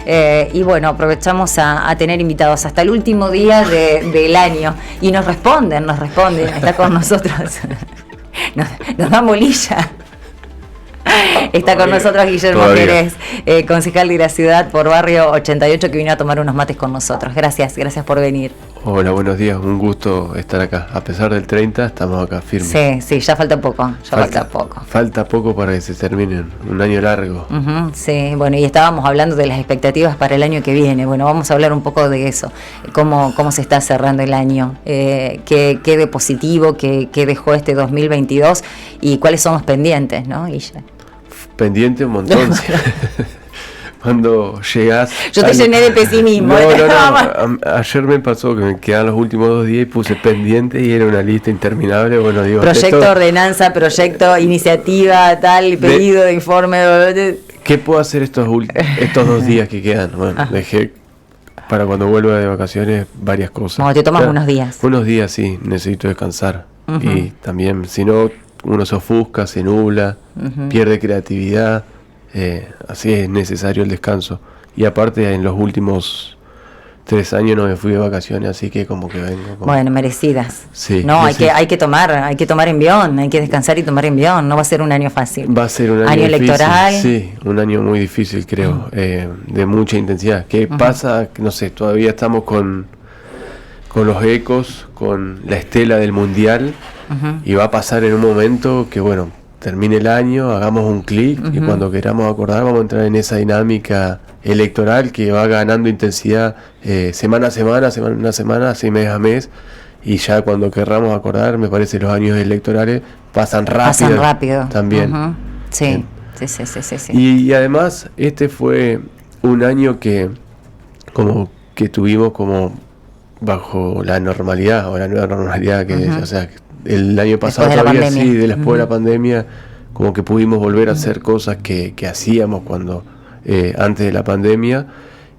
Y bueno, aprovechamos a tener invitados hasta el último día del año y nos responden, está con nosotros, nos dan bolilla. Está con nosotros Guillermo Pérez, concejal de la ciudad por Barrio 88, que vino a tomar unos mates con nosotros. Gracias por venir. Hola, buenos días, un gusto estar acá. A pesar del 30, estamos acá firmes. Sí, ya falta poco, Falta poco para que se termine un año largo. Sí, bueno, y estábamos hablando de las expectativas para el año que viene. Bueno, vamos a hablar un poco de eso, cómo se está cerrando el año, qué de positivo, qué dejó este 2022 y cuáles son los pendientes, ¿no, Guille? Pendiente un montón. Cuando llegás... Yo te llené de pesimismo. No. Ayer me pasó que me quedaban los últimos 2 días y puse pendiente y era una lista interminable. Bueno, digo, proyecto, ordenanza, proyecto, iniciativa, tal, pedido de informe. ¿Qué puedo hacer estos 2 días que quedan? Bueno, dejé para cuando vuelva de vacaciones varias cosas. No, te tomas unos días. Unos días, sí, necesito descansar. Y también, si no, uno se ofusca, se nubla, pierde creatividad. Así es necesario el descanso. Y aparte en los últimos 3 años no me fui de vacaciones, así que como que vengo bueno, merecidas. Sí, no, hay que tomar envión, hay que descansar y tomar envión. No va a ser un año fácil. Va a ser un año difícil, electoral. Sí, un año muy difícil, creo, de mucha intensidad. ¿Qué pasa? No sé, todavía estamos con los ecos, con la estela del mundial, y va a pasar en un momento que bueno, termine el año, hagamos un clic y cuando queramos acordar vamos a entrar en esa dinámica electoral que va ganando intensidad semana a semana, así mes a mes, y ya cuando querramos acordar, me parece los años electorales pasan rápido también. Sí. Y además este fue un año que tuvimos como bajo la normalidad o la nueva normalidad que o sea, el año pasado todavía sí, después de la pandemia, como que pudimos volver a hacer cosas que hacíamos cuando antes de la pandemia,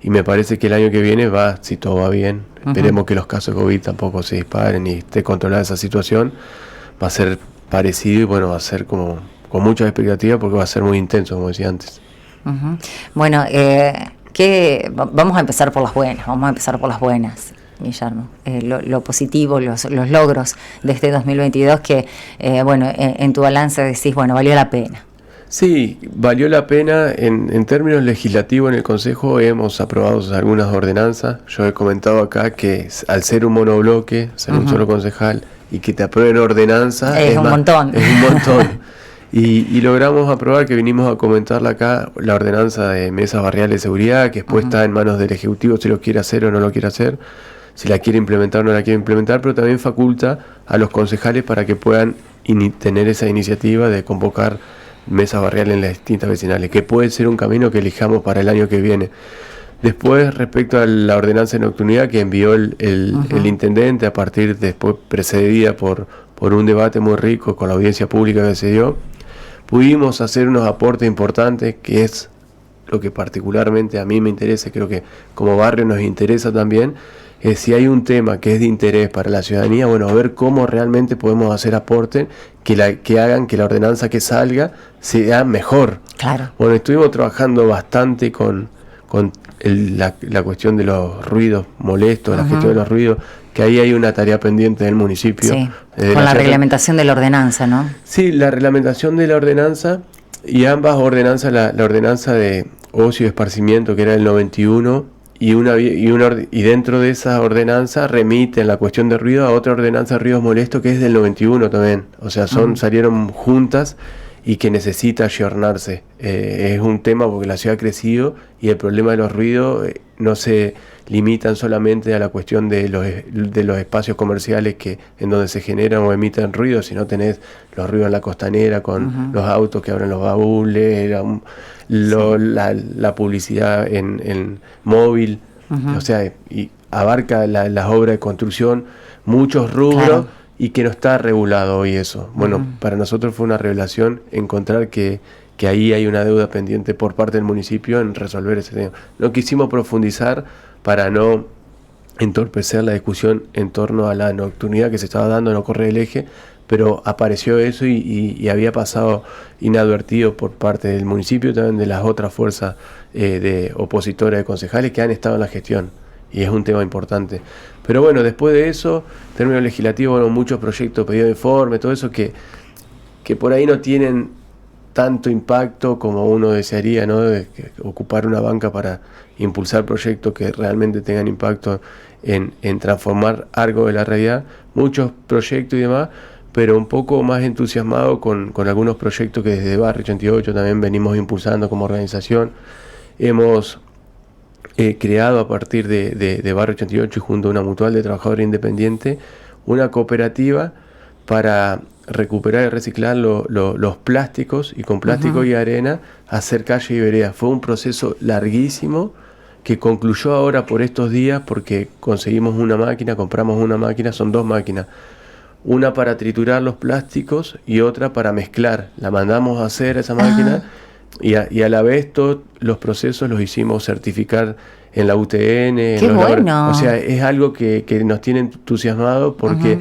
y me parece que el año que viene si todo va bien, esperemos que los casos de COVID tampoco se disparen y esté controlada esa situación, va a ser parecido y bueno, va a ser como con muchas expectativas porque va a ser muy intenso, como decía antes. Bueno, vamos a empezar por las buenas. Guillermo, lo positivo, los logros de este 2022 que, en tu balance decís, bueno, valió la pena. Sí, valió la pena. En términos legislativos en el Consejo hemos aprobado algunas ordenanzas. Yo he comentado acá que al ser un monobloque, ser un solo concejal y que te aprueben ordenanzas es un montón. Y logramos aprobar, que vinimos a comentarla acá, la ordenanza de mesas barriales de seguridad, que después está en manos del Ejecutivo si lo quiere hacer o no lo quiere hacer, si la quiere implementar o no la quiere implementar, pero también faculta a los concejales para que puedan tener esa iniciativa de convocar mesas barriales en las distintas vecinales, que puede ser un camino que elijamos para el año que viene. Después, respecto a la ordenanza de nocturnidad que envió el intendente, después precedida por un debate muy rico con la audiencia pública que se dio, pudimos hacer unos aportes importantes, que es lo que particularmente a mí me interesa, creo que como barrio nos interesa también, es si hay un tema que es de interés para la ciudadanía, bueno, ver cómo realmente podemos hacer aportes que hagan que la ordenanza que salga sea mejor. Claro. Bueno, estuvimos trabajando bastante con la cuestión de los ruidos molestos, la gestión de los ruidos, que ahí hay una tarea pendiente del municipio. Sí, con la reglamentación de la ordenanza, ¿no? Sí, la reglamentación de la ordenanza y ambas ordenanzas, la ordenanza de ocio y esparcimiento, que era el 91, y dentro de esa ordenanza remiten la cuestión de ruido a otra ordenanza de ruidos molestos que es del 91 también. O sea, salieron juntas y que necesita ayornarse. Es un tema porque la ciudad ha crecido y el problema de los ruidos no se limitan solamente a la cuestión de los espacios comerciales en donde se generan o emiten ruidos, sino tenés los ruidos en la costanera con los autos que abren los baúles, la publicidad en móvil, o sea, y abarca las obras de construcción, muchos rubros. Claro. Y que no está regulado hoy eso. Bueno, para nosotros fue una revelación encontrar que ahí hay una deuda pendiente por parte del municipio en resolver ese tema. No quisimos profundizar para no entorpecer la discusión en torno a la nocturnidad que se estaba dando, no correr el eje, pero apareció eso y había pasado inadvertido por parte del municipio, también de las otras fuerzas de opositoras de concejales que han estado en la gestión, y es un tema importante. Pero bueno, después de eso, en términos legislativos, bueno, muchos proyectos, pedidos de informe, todo eso que por ahí no tienen tanto impacto como uno desearía, ¿no? De ocupar una banca para impulsar proyectos que realmente tengan impacto en transformar algo de la realidad, muchos proyectos y demás, pero un poco más entusiasmado con algunos proyectos que desde Barrio 88 también venimos impulsando como organización. Hemos creado a partir de Barrio 88 y junto a una mutual de trabajadores independientes una cooperativa para recuperar y reciclar los plásticos, y con plástico y arena hacer calle y vereda. Fue un proceso larguísimo que concluyó ahora por estos días porque conseguimos una máquina, compramos una máquina, son 2 máquinas, una para triturar los plásticos y otra para mezclar. La mandamos a hacer esa máquina y a la vez todos los procesos los hicimos certificar en la UTN. ¡Qué bueno! O sea, es algo que nos tiene entusiasmados porque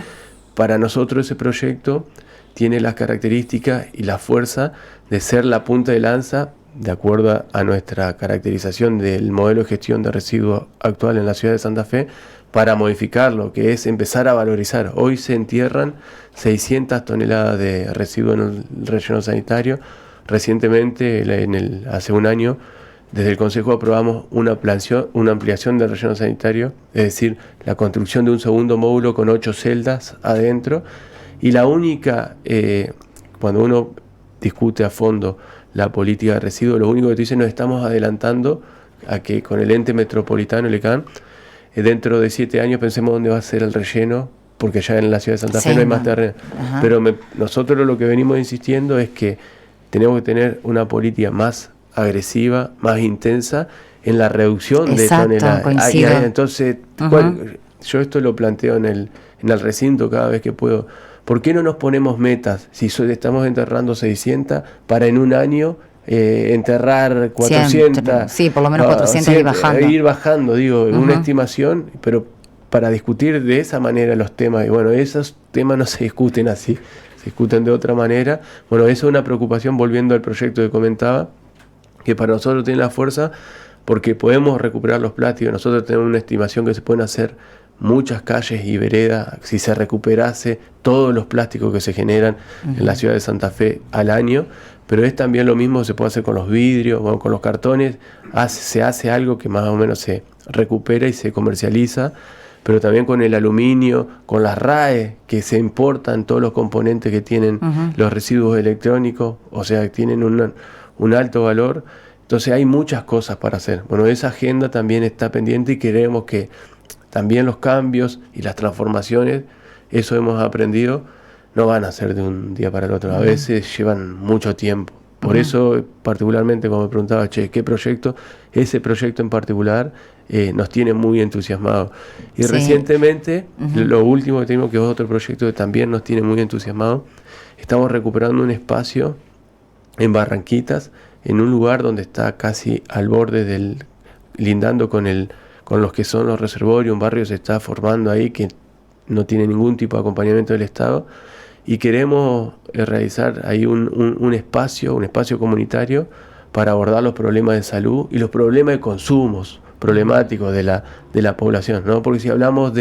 para nosotros ese proyecto tiene las características y la fuerza de ser la punta de lanza, de acuerdo a nuestra caracterización del modelo de gestión de residuos actual en la ciudad de Santa Fe, para modificarlo, que es empezar a valorizar. Hoy se entierran 600 toneladas de residuos en el relleno sanitario. Recientemente, hace un año, desde el Consejo aprobamos una ampliación del relleno sanitario, es decir, la construcción de un segundo módulo con 8 celdas adentro. Y la única, cuando uno discute a fondo la política de residuos, lo único que te dice, nos estamos adelantando a que con el ente metropolitano, el ECAN, dentro de 7 años pensemos dónde va a ser el relleno, porque ya en la ciudad de Santa Fe no hay más terreno. Pero nosotros lo que venimos insistiendo es que tenemos que tener una política más agresiva, más intensa en la reducción de toneladas. Entonces, yo esto lo planteo en el recinto cada vez que puedo. ¿Por qué no nos ponemos metas? Si estamos enterrando 600 para en un año enterrar 400. Sí, por lo menos 400 ir bajando. Ir bajando, digo, una estimación, pero para discutir de esa manera los temas. Y bueno, esos temas no se discuten así, se discuten de otra manera. Bueno, eso es una preocupación, volviendo al proyecto que comentaba, que para nosotros tiene la fuerza porque podemos recuperar los plásticos. Nosotros tenemos una estimación que se pueden hacer muchas calles y veredas si se recuperase todos los plásticos que se generan en la ciudad de Santa Fe al año, pero es también lo mismo, se puede hacer con los vidrios, bueno, con los cartones, se hace algo que más o menos se recupera y se comercializa, pero también con el aluminio, con las RAE, que se importan todos los componentes que tienen los residuos electrónicos, o sea, que tienen un alto valor. Entonces hay muchas cosas para hacer. Bueno, esa agenda también está pendiente y queremos que también los cambios y las transformaciones, eso hemos aprendido, no van a ser de un día para el otro. A veces llevan mucho tiempo. Por eso, particularmente, como me preguntaba, ¿qué proyecto? Ese proyecto en particular nos tiene muy entusiasmados. Y recientemente, lo último que tenemos, que es otro proyecto que también nos tiene muy entusiasmados, estamos recuperando un espacio en Barranquitas, en un lugar donde está casi al borde lindando con los que son los reservorios. Un barrio se está formando ahí que no tiene ningún tipo de acompañamiento del Estado, y queremos realizar ahí un espacio comunitario para abordar los problemas de salud y los problemas de consumos problemáticos de la población, ¿no? Porque si hablamos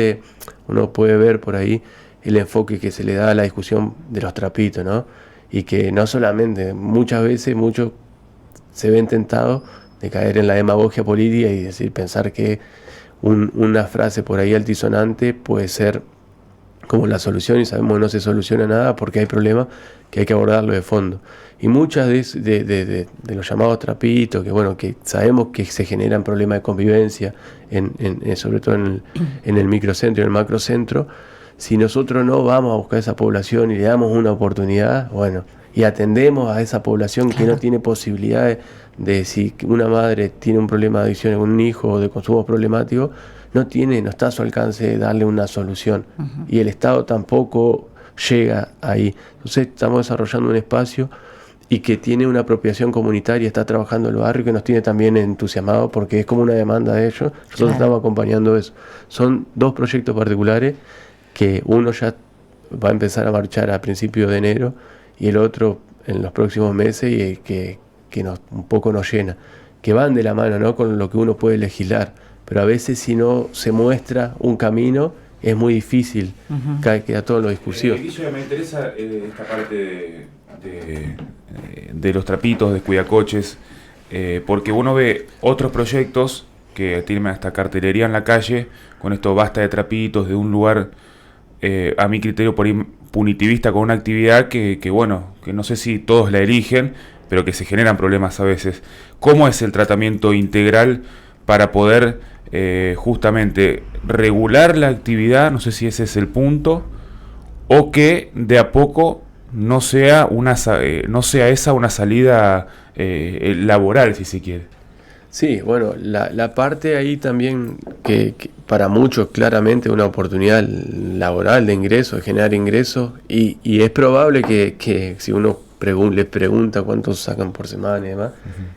uno puede ver por ahí el enfoque que se le da a la discusión de los trapitos, ¿no? Y que no solamente, muchas veces muchos se ven tentados de caer en la demagogia política y pensar que una frase por ahí altisonante puede ser como la solución, y sabemos que no se soluciona nada porque hay problemas que hay que abordarlo de fondo. Y muchas de los llamados trapitos, que sabemos que se generan problemas de convivencia, sobre todo en el microcentro y en el macrocentro, si nosotros no vamos a buscar a esa población y le damos una oportunidad, y atendemos a esa población que no tiene posibilidades de, si una madre tiene un problema de adicción con un hijo o de consumo problemático, no está a su alcance darle una solución, y el Estado tampoco llega ahí. Entonces estamos desarrollando un espacio y que tiene una apropiación comunitaria, está trabajando el barrio, que nos tiene también entusiasmados porque es como una demanda de ellos. Nosotros estamos acompañando eso. Son 2 proyectos particulares, que uno ya va a empezar a marchar a principios de enero y el otro en los próximos meses, y que un poco nos llena, que van de la mano, ¿no?, con lo que uno puede legislar, pero a veces si no se muestra un camino es muy difícil, queda todo en lo discursivo. Guille, me interesa esta parte de los trapitos, de cuidacoches, porque uno ve otros proyectos que tienen hasta cartelería en la calle, con esto basta de trapitos, de un lugar, a mi criterio, por ahí punitivista, con una actividad que no sé si todos la eligen, pero que se generan problemas a veces. ¿Cómo es el tratamiento integral para poder justamente regular la actividad? No sé si ese es el punto, o que de a poco no sea esa una salida laboral, si se quiere. Sí, bueno, la parte ahí también que para muchos claramente una oportunidad laboral de ingreso, de generar ingresos, y es probable que si uno le pregunta cuántos sacan por semana y demás,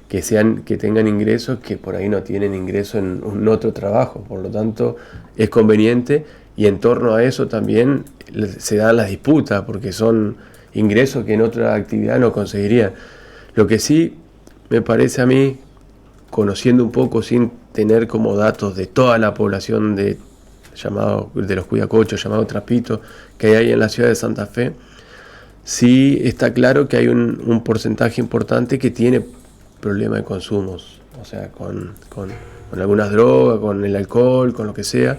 que tengan ingresos que por ahí no tienen ingreso en un otro trabajo, por lo tanto es conveniente, y en torno a eso también se dan las disputas, porque son ingresos que en otra actividad no conseguirían. Lo que sí me parece a mí, conociendo un poco sin tener como datos de toda la población de los cuidacochos, llamados trapitos, que hay ahí en la ciudad de Santa Fe, sí está claro que hay un porcentaje importante que tiene problema de consumos, o sea, con algunas drogas, con el alcohol, con lo que sea,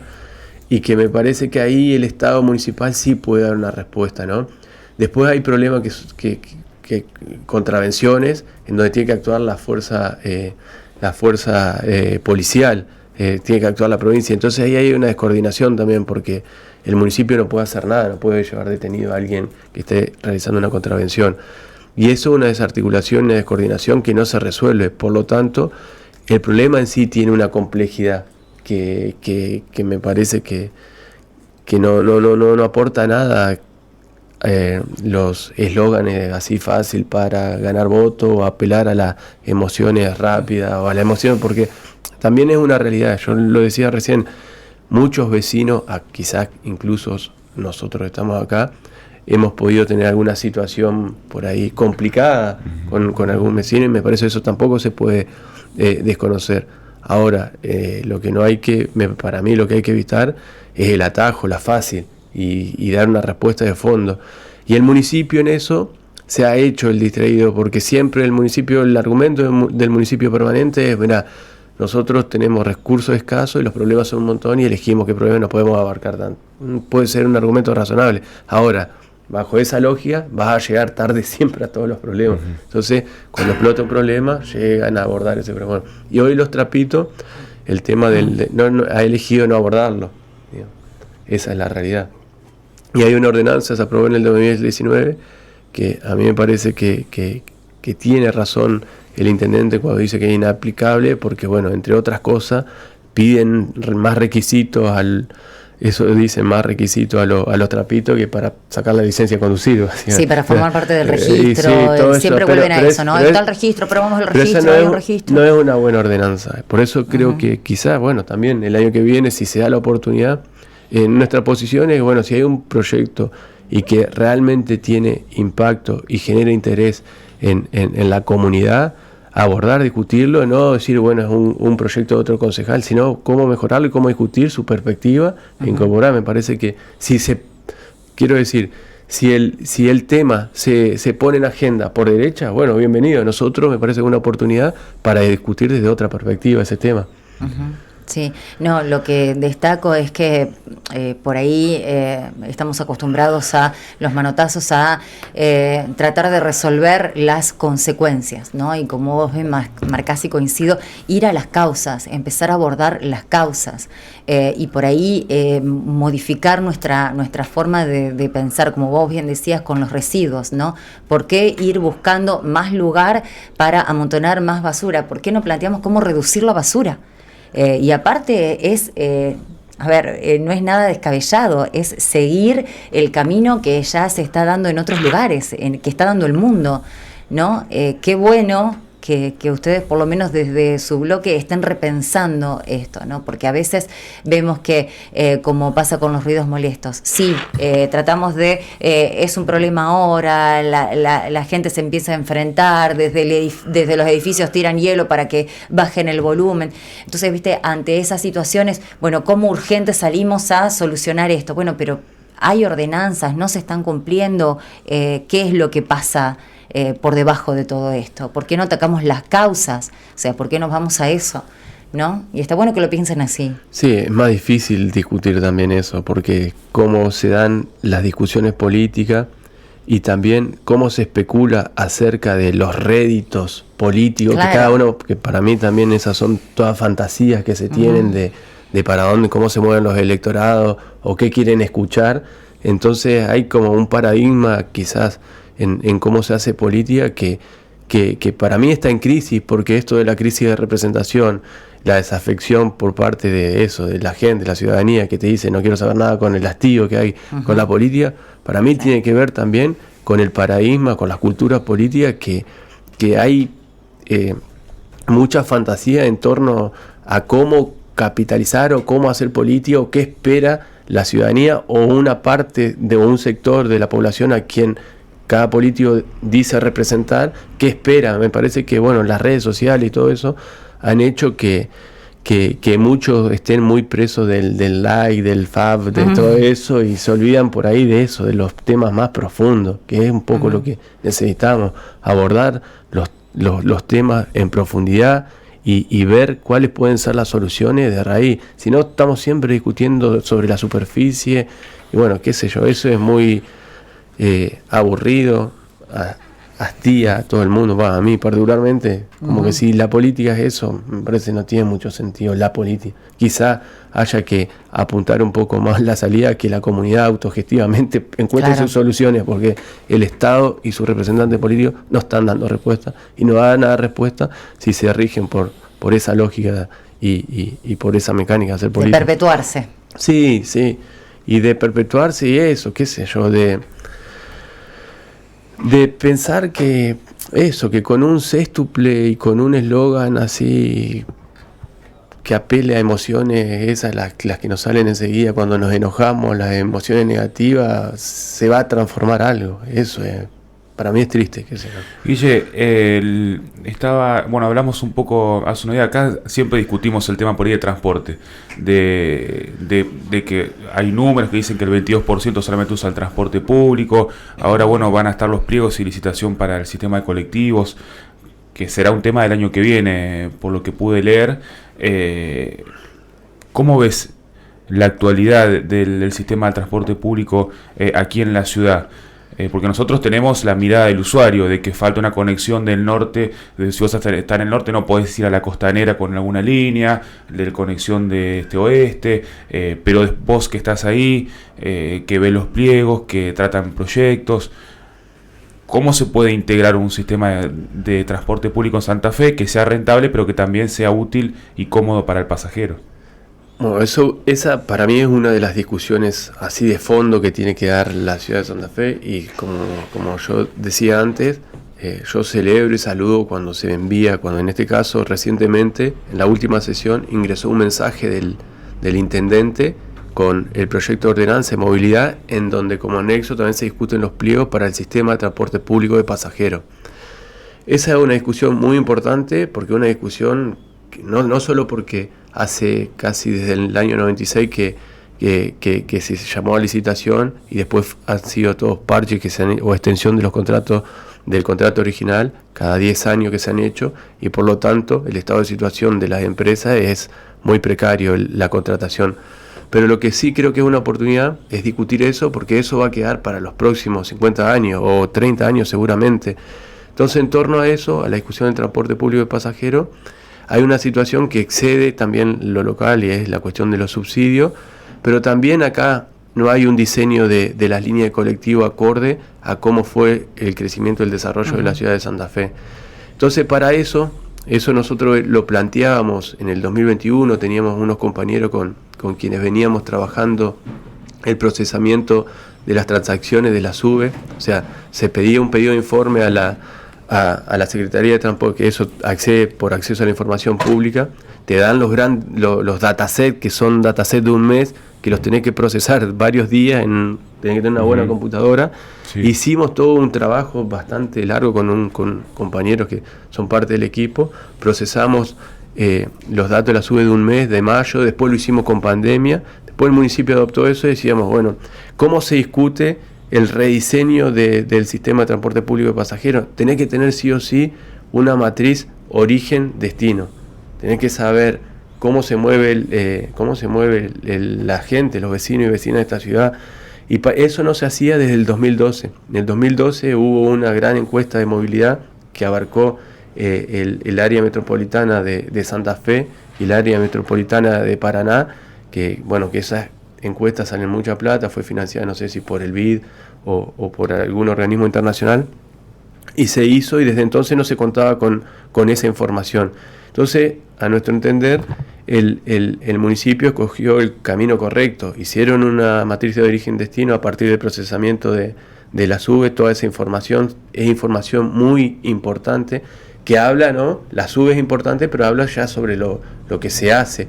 y que me parece que ahí el Estado municipal sí puede dar una respuesta, ¿no? Después hay problemas que contravenciones, en donde tiene que actuar la fuerza policial, tiene que actuar la provincia, entonces ahí hay una descoordinación también, porque el municipio no puede hacer nada, no puede llevar detenido a alguien que esté realizando una contravención, y eso es una desarticulación, una descoordinación que no se resuelve. Por lo tanto, el problema en sí tiene una complejidad que me parece que no aporta nada, los eslóganes así fácil para ganar voto o apelar a las emociones rápidas o a la emoción, porque también es una realidad. Yo lo decía recién, muchos vecinos, quizás incluso nosotros que estamos acá, hemos podido tener alguna situación por ahí complicada con algún vecino, y me parece que eso tampoco se puede desconocer. Ahora, lo que no hay que, para mí lo que hay que evitar es el atajo, la fácil, y dar una respuesta de fondo. Y el municipio en eso se ha hecho el distraído, porque siempre el argumento del municipio permanente es, mirá, nosotros tenemos recursos escasos y los problemas son un montón y elegimos qué problemas no podemos abarcar tanto. Puede ser un argumento razonable. Ahora, bajo esa lógica, vas a llegar tarde siempre a todos los problemas. Entonces, cuando explota un problema, llegan a abordar ese problema. Y hoy los trapitos, el tema ha elegido no abordarlo. Digamos. Esa es la realidad. Y hay una ordenanza, se aprobó en el 2019, que a mí me parece que tiene razón el intendente cuando dice que es inaplicable, porque, bueno, entre otras cosas, piden más requisitos más requisitos a los trapitos que para sacar la licencia de conducir. Sí, para formar parte del registro, sí, siempre vuelven a eso, ¿no? Está el registro, probamos el registro, hay un registro. No es una buena ordenanza, por eso creo que quizás, bueno, también el año que viene, si se da la oportunidad, nuestra posición es, bueno, si hay un proyecto y que realmente tiene impacto y genera interés en la comunidad, abordar, discutirlo, no decir, bueno, es un proyecto de otro concejal, sino cómo mejorarlo y cómo discutir su perspectiva, incorporar. Me parece que si el tema se pone en agenda por derecha, bueno, bienvenido. Nosotros me parece una oportunidad para discutir desde otra perspectiva ese tema. Sí, no, lo que destaco es que por ahí estamos acostumbrados a los manotazos, a tratar de resolver las consecuencias, ¿no? Y como vos marcás y coincido, ir a las causas, empezar a abordar las causas y por ahí modificar nuestra forma de pensar, como vos bien decías, con los residuos, ¿no? ¿Por qué ir buscando más lugar para amontonar más basura? ¿Por qué no planteamos cómo reducir la basura? Y aparte no es nada descabellado, es seguir el camino que ya se está dando en otros lugares, que está dando el mundo, ¿no? Qué bueno que ustedes, por lo menos desde su bloque, estén repensando esto, ¿no? Porque a veces vemos que, como pasa con los ruidos molestos, sí, tratamos de, es un problema ahora, la gente se empieza a enfrentar, desde los edificios tiran hielo para que bajen el volumen. Entonces, viste, ante esas situaciones, bueno, ¿cómo urgente salimos a solucionar esto? Bueno, pero hay ordenanzas, no se están cumpliendo, ¿qué es lo que pasa por debajo de todo esto? ¿Por qué no atacamos las causas? O sea, ¿por qué nos vamos a eso? ¿No? Y está bueno que lo piensen así. Sí, es más difícil discutir también eso, porque cómo se dan las discusiones políticas y también cómo se especula acerca de los réditos políticos, claro, que cada uno, que para mí también esas son todas fantasías que se tienen de para dónde, cómo se mueven los electorados o qué quieren escuchar. Entonces hay como un paradigma quizás en cómo se hace política que para mí está en crisis, porque esto de la crisis de representación, la desafección por parte de eso, de la gente, de la ciudadanía, que te dice no quiero saber nada, con el hastío que hay con la política, para mí tiene que ver también con el paradigma, con las culturas políticas, que hay mucha fantasía en torno a cómo capitalizar o cómo hacer política o qué espera la ciudadanía o una parte de un sector de la población a quien cada político dice representar, qué espera. Me parece que bueno, las redes sociales y todo eso han hecho que muchos estén muy presos del like, del fab, de todo eso, y se olvidan por ahí de eso, de los temas más profundos, que es un poco lo que necesitamos, abordar los temas en profundidad y ver cuáles pueden ser las soluciones de raíz. Si no, estamos siempre discutiendo sobre la superficie, y bueno, qué sé yo, eso es muy aburrido, hastía a todo el mundo, a mí particularmente, como que si la política es eso, me parece que no tiene mucho sentido la política. Quizá haya que apuntar un poco más la salida, que la comunidad autogestivamente encuentre sus soluciones, porque el Estado y sus representantes políticos no están dando respuesta, y no van a dar respuesta si se rigen por esa lógica y por esa mecánica de hacer política. De perpetuarse. Sí, y de perpetuarse y eso, qué sé yo, de pensar que eso, que con un sextuple y con un eslogan así que apele a emociones esas, las que nos salen enseguida cuando nos enojamos, las emociones negativas, se va a transformar algo. Eso es, para mí es triste, qué sé yo. Guille, hablamos un poco hace una día, acá siempre discutimos el tema por ahí de transporte, de que hay números que dicen que el 22% solamente usa el transporte público. Ahora van a estar los pliegos y licitación para el sistema de colectivos, que será un tema del año que viene, por lo que pude leer. ¿Cómo ves la actualidad del sistema de transporte público aquí en la ciudad? Porque nosotros tenemos la mirada del usuario, de que falta una conexión del norte, si vos estás en el norte no podés ir a la costanera con alguna línea, de conexión de este-oeste, pero vos que estás ahí, que ves los pliegos, que tratan proyectos, ¿cómo se puede integrar un sistema de transporte público en Santa Fe que sea rentable, pero que también sea útil y cómodo para el pasajero? Bueno, esa para mí es una de las discusiones así de fondo que tiene que dar la ciudad de Santa Fe, y como yo decía antes, yo celebro y saludo cuando se envía, cuando en este caso recientemente, en la última sesión, ingresó un mensaje del intendente con el proyecto de ordenanza de movilidad, en donde como anexo también se discuten los pliegos para el sistema de transporte público de pasajeros. Esa es una discusión muy importante, porque una discusión no solo porque hace casi desde el año 96 que se llamó a licitación, y después han sido todos parches o extensión de los contratos del contrato original cada 10 años que se han hecho, y por lo tanto el estado de situación de las empresas es muy precario, la contratación. Pero lo que sí creo que es una oportunidad es discutir eso, porque eso va a quedar para los próximos 50 años o 30 años seguramente. Entonces, en torno a eso, a la discusión del transporte público de pasajeros, hay una situación que excede también lo local, y es la cuestión de los subsidios, pero también acá no hay un diseño de las líneas de colectivo acorde a cómo fue el crecimiento y el desarrollo de la ciudad de Santa Fe. Entonces, para eso nosotros lo planteábamos en el 2021, teníamos unos compañeros con quienes veníamos trabajando el procesamiento de las transacciones de la SUBE, o sea, se pedía un pedido de informe a a la Secretaría de Transporte, que eso accede por acceso a la información pública, te dan los datasets, que son datasets de un mes, que los tenés que procesar varios días, tenés que tener una buena computadora. Sí. Hicimos todo un trabajo bastante largo con compañeros que son parte del equipo, procesamos los datos de la SUBE de un mes, de mayo, después lo hicimos con pandemia, después el municipio adoptó eso y decíamos, bueno, ¿cómo se discute el rediseño del sistema de transporte público de pasajeros? Tenés que tener sí o sí una matriz origen-destino, tenés que saber cómo se mueve la gente, los vecinos y vecinas de esta ciudad, y eso no se hacía desde el 2012. En el 2012 hubo una gran encuesta de movilidad que abarcó el área metropolitana de Santa Fe y el área metropolitana de Paraná, que esas encuestas salen mucha plata, fue financiada no sé si por el BID o por algún organismo internacional, y se hizo, y desde entonces no se contaba con esa información. Entonces, a nuestro entender, el municipio escogió el camino correcto, hicieron una matriz de origen-destino a partir del procesamiento de la SUBE. Toda esa información es información muy importante, que habla, ¿no? La SUBE es importante, pero habla ya sobre lo que se hace,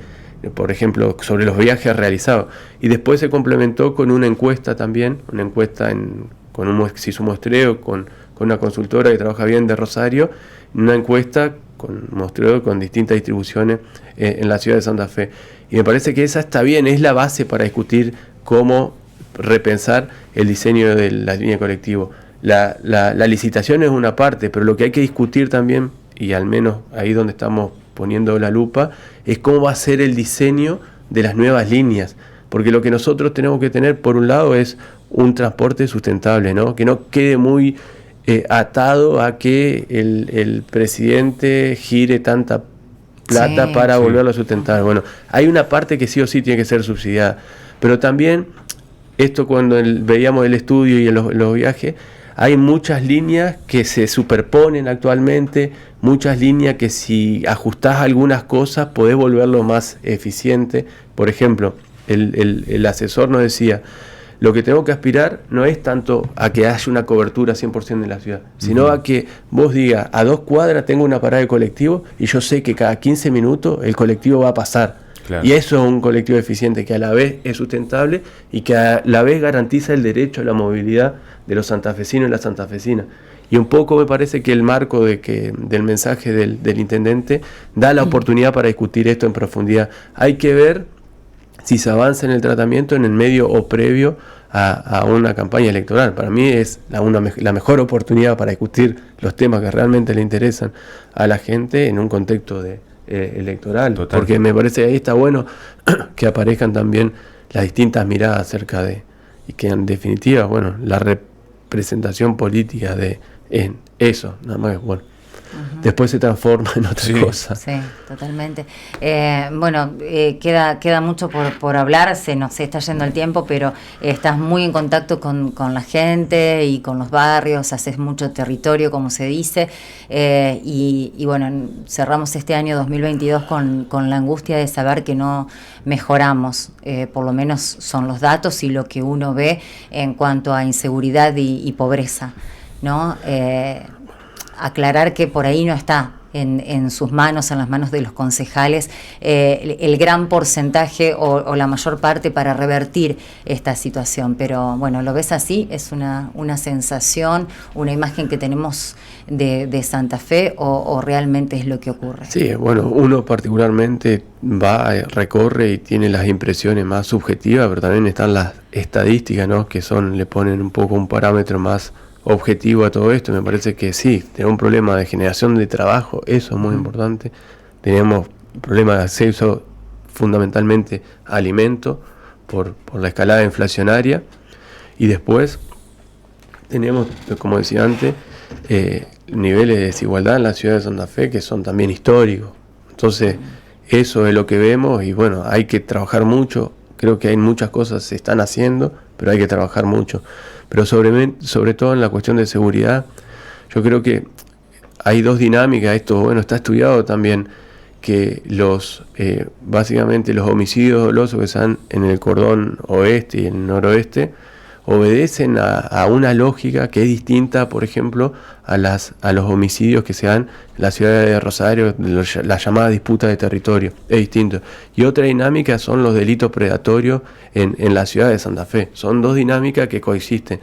por ejemplo, sobre los viajes realizados. Y después se complementó con una encuesta también, se hizo un muestreo con una consultora que trabaja bien de Rosario, una encuesta con muestreo con distintas distribuciones en la ciudad de Santa Fe. Y me parece que esa está bien, es la base para discutir cómo repensar el diseño de la línea de colectivo. La licitación es una parte, pero lo que hay que discutir también, y al menos ahí donde estamos poniendo la lupa, es cómo va a ser el diseño de las nuevas líneas, porque lo que nosotros tenemos que tener, por un lado, es un transporte sustentable, ¿no? Que no quede muy atado a que el presidente gire tanta plata para volverlo a sustentar. Bueno, hay una parte que sí o sí tiene que ser subsidiada, pero también, esto cuando veíamos el estudio y los viajes, hay muchas líneas que se superponen actualmente, muchas líneas que si ajustás algunas cosas podés volverlo más eficiente. Por ejemplo, el asesor nos decía, lo que tengo que aspirar no es tanto a que haya una cobertura 100% de la ciudad, sino a que vos digas, a 2 cuadras tengo una parada de colectivo y yo sé que cada 15 minutos el colectivo va a pasar. Claro. Y eso es un colectivo eficiente que a la vez es sustentable y que a la vez garantiza el derecho a la movilidad de los santafesinos y las santafesinas. Y un poco me parece que el marco del mensaje del intendente da la oportunidad para discutir esto en profundidad. Hay que ver si se avanza en el tratamiento en el medio o previo a una campaña electoral. Para mí es la mejor oportunidad para discutir los temas que realmente le interesan a la gente en un contexto electoral. Total. Porque me parece que ahí está bueno que aparezcan también las distintas miradas acerca y que en definitiva, bueno, la representación política en eso, nada más, bueno. Después se transforma en otra cosa. Sí, totalmente. Queda mucho por hablar, se nos está yendo el tiempo, pero estás muy en contacto con la gente y con los barrios, haces mucho territorio, como se dice, y bueno, cerramos este año 2022 con la angustia de saber que no mejoramos, por lo menos son los datos y lo que uno ve en cuanto a inseguridad y pobreza, ¿no? Aclarar que por ahí no está en sus manos, en las manos de los concejales, el gran porcentaje o la mayor parte para revertir esta situación. Pero bueno, lo ves así, es una sensación, una imagen que tenemos de Santa Fe o realmente es lo que ocurre. Sí, bueno, uno particularmente recorre y tiene las impresiones más subjetivas, pero también están las estadísticas, ¿no? Que le ponen un poco un parámetro más objetivo a todo esto. Me parece que sí, tenemos un problema de generación de trabajo, eso es muy importante. Tenemos problemas de acceso fundamentalmente a alimentos por la escalada inflacionaria, y después tenemos, como decía antes, niveles de desigualdad en la ciudad de Santa Fe que son también históricos. Entonces eso es lo que vemos y bueno, hay que trabajar mucho. Creo que hay muchas cosas que se están haciendo, pero hay que trabajar mucho. Pero sobre todo en la cuestión de seguridad, yo creo que hay dos dinámicas. Esto, bueno, está estudiado también, que básicamente los homicidios dolosos que están en el cordón oeste y el noroeste, obedecen a una lógica que es distinta, por ejemplo, a los homicidios que se dan en la ciudad de Rosario, la llamada disputa de territorio, es distinto. Y otra dinámica son los delitos predatorios en la ciudad de Santa Fe. Son dos dinámicas que coexisten.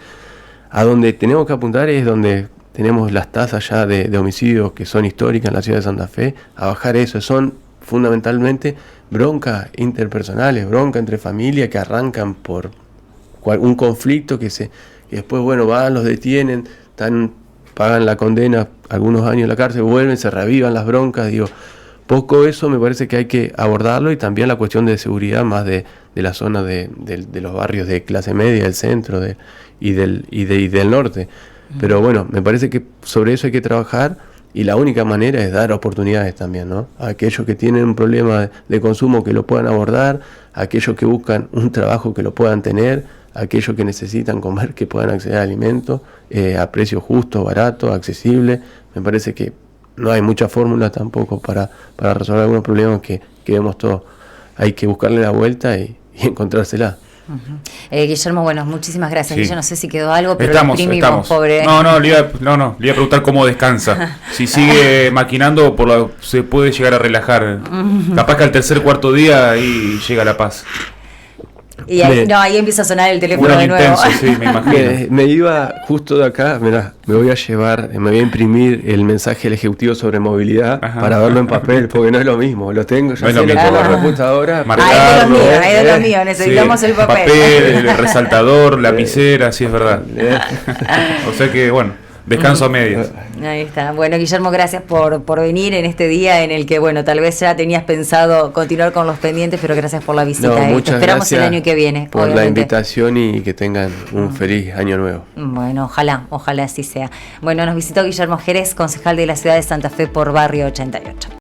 A donde tenemos que apuntar es donde tenemos las tasas ya de homicidios que son históricas en la ciudad de Santa Fe, a bajar eso. Son fundamentalmente broncas interpersonales, broncas entre familias que arrancan por un conflicto que después, bueno, van, los detienen, pagan la condena, algunos años en la cárcel, vuelven, se reavivan las broncas. Digo, poco eso me parece que hay que abordarlo, y también la cuestión de seguridad más de la zona de los barrios de clase media, del centro y del norte. Pero bueno, me parece que sobre eso hay que trabajar, y la única manera es dar oportunidades también, ¿no? A aquellos que tienen un problema de consumo que lo puedan abordar, a aquellos que buscan un trabajo que lo puedan tener, a aquellos que necesitan comer que puedan acceder a alimentos a precios justos, baratos, accesibles. Me parece que no hay mucha fórmula tampoco para resolver algunos problemas que vemos todos. Hay que buscarle la vuelta y encontrársela. Uh-huh. Guillermo, bueno, muchísimas gracias. Sí. Yo no sé si quedó algo, pero Estamos. pobre. No, le iba a preguntar cómo descansa. Si sigue maquinando, se puede llegar a relajar. Capaz que al tercer, cuarto día ahí llega la paz. Y ahí empieza a sonar el teléfono de nuevo. Intenso, sí, me imagino. Me iba justo de acá, mirá, me voy a imprimir el mensaje del Ejecutivo sobre movilidad. Ajá. Para verlo en papel, porque no es lo mismo. Lo tengo, yo sé la computadora. Ahí es lo mío, necesitamos el papel. El resaltador, lapicera, sí, es verdad. O sea que, bueno, descanso a medias. Ahí está. Bueno, Guillermo, gracias por venir en este día en el que, bueno, tal vez ya tenías pensado continuar con los pendientes, pero gracias por la visita. Muchas esperamos el año que viene. Por la invitación, y que tengan un feliz año nuevo. Bueno, ojalá así sea. Bueno, nos visitó Guillermo Jerez, concejal de la ciudad de Santa Fe por Barrio 88.